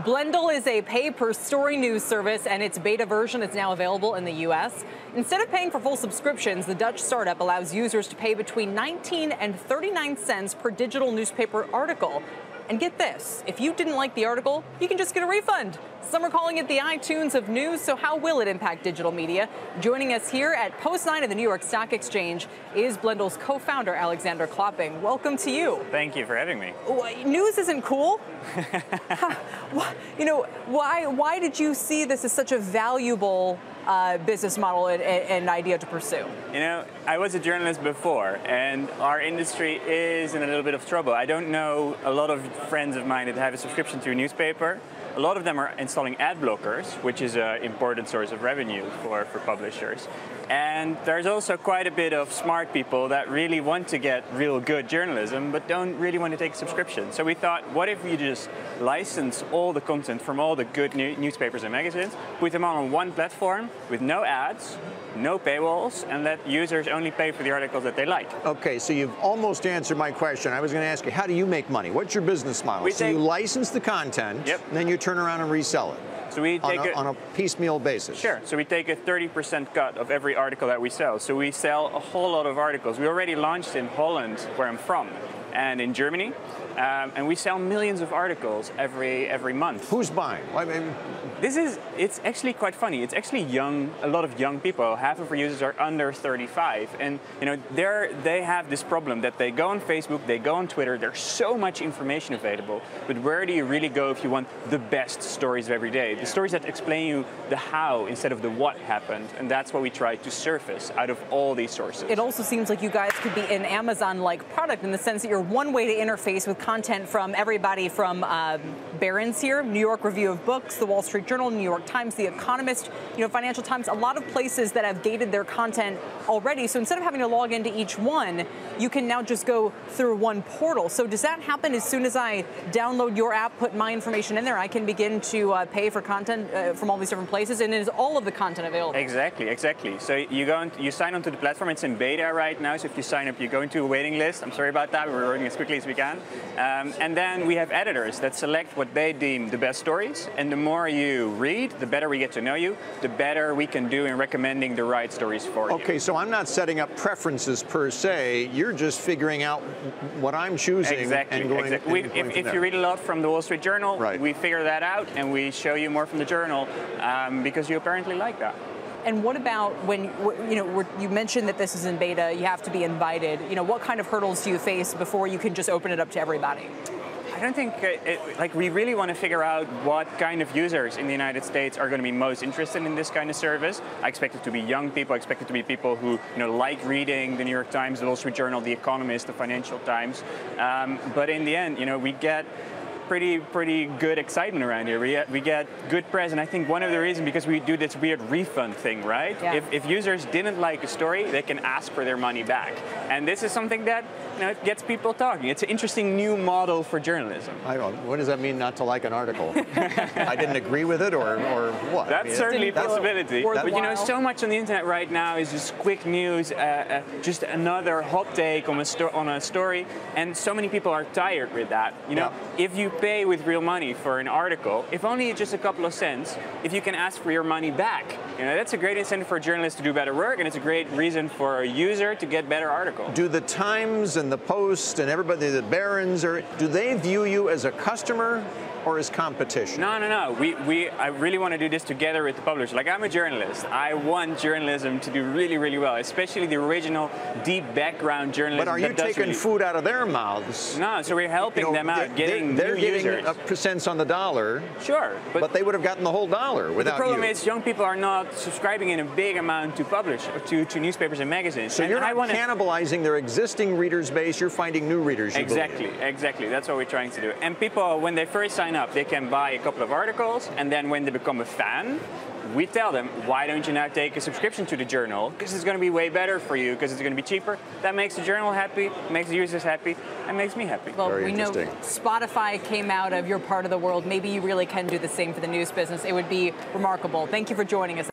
Blendle is a pay-per-story news service, and its beta version is now available in the U.S. Instead of paying for full subscriptions, the Dutch startup allows users to pay between 19 and 39 cents per digital newspaper article. And get this, if you didn't like the article, you can just get a refund. Some are calling it the iTunes of news, so how will it impact digital media? Joining us here at Post 9 of the New York Stock Exchange is Blendle's co-founder, Alexander Klopping. Welcome to you. Thank you for having me. News isn't cool. Why did you see this as such a valuable business model and idea to pursue? You know, I was a journalist before, and our industry is in a little bit of trouble. I don't know a lot of friends of mine that have a subscription to a newspaper. A lot of them are installing ad blockers, which is an important source of revenue for publishers. And there's also quite a bit of smart people that really want to get real good journalism, but don't really want to take a subscription. So we thought, what if we just license all the content from all the good newspapers and magazines, put them all on one platform with no ads, no paywalls, and let users only pay for the articles that they like. Okay, so you've almost answered my question. I was going to ask you, how do you make money? What's your business model? So you license the content, Yep. and then you turn around and resell it. So we take on a piecemeal basis. Sure. So we take a 30% cut of every article that we sell. So we sell a whole lot of articles. We already launched in Holland, where I'm from, and in Germany. And we sell millions of articles every month. Who's buying? I mean, it's actually quite funny. It's actually a lot of young people. Half of our users are under 35. And you know, they have this problem that they go on Facebook, they go on Twitter, there's so much information available. But where do you really go if you want the best stories of every day? The stories that explain you the how instead of the what happened. And that's what we try to surface out of all these sources. It also seems like you guys could be an Amazon-like product in the sense that you're one way to interface with content from everybody from Barron's here, New York Review of Books, the Wall Street Journal, New York Times, The Economist, Financial Times, a lot of places that have gated their content already. So instead of having to log into each one, you can now just go through one portal. So does that happen as soon as I download your app, put my information in there, I can begin to pay for content from all these different places, and is all of the content available? Exactly. So you sign onto the platform. It's in beta right now. So if you sign up, you go into a waiting list. I'm sorry about that. We're working as quickly as we can. And then we have editors that select what they deem the best stories. And the more you read, the better we get to know you, the better we can do in recommending the right stories for you. Okay, so I'm not setting up preferences per se. You're just figuring out what I'm choosing and going. Exactly. If you read a lot from the Wall Street Journal, right, we figure that out and we show you more from the journal because you apparently like that. And what about when, you mentioned that this is in beta, you have to be invited. What kind of hurdles do you face before you can just open it up to everybody? I don't think, we really want to figure out what kind of users in the United States are going to be most interested in this kind of service. I expect it to be young people. I expect it to be people who, like reading the New York Times, the Wall Street Journal, the Economist, the Financial Times. But in the end, we get pretty good excitement around here. We get good press, and I think one of the reasons because we do this weird refund thing, right? Yeah. If users didn't like a story, they can ask for their money back, and this is something that gets people talking. It's an interesting new model for journalism. I don't know. What does that mean, not to like an article? I didn't agree with it, or what? That's certainly a possibility. But so much on the internet right now is just quick news, just another hot take on a story, and so many people are tired with that. If you pay with real money for an article, if only just a couple of cents, if you can ask for your money back, that's a great incentive for journalists to do better work, and it's a great reason for a user to get better articles. Do the Times and the Post and everybody, the Barron's, do they view you as a customer or as competition? No. I really want to do this together with the publisher. Like, I'm a journalist. I want journalism to do really, really well, especially the original deep background journalism. But are you taking food out of their mouths? No, so we're helping them out, getting new users. They're getting cents on the dollar. Sure. But they would have gotten the whole dollar without you. The problem is young people are not subscribing in a big amount to newspapers and magazines. So you're not cannibalizing their existing readers base, you're finding new readers. Exactly. That's what we're trying to do. And people, when they first sign up, they can buy a couple of articles, and then when they become a fan, we tell them, why don't you now take a subscription to the journal? Because it's going to be way better for you, because it's going to be cheaper. That makes the journal happy, makes the users happy, and makes me happy. Well, we know Spotify came out of your part of the world. Maybe you really can do the same for the news business. It would be remarkable. Thank you for joining us.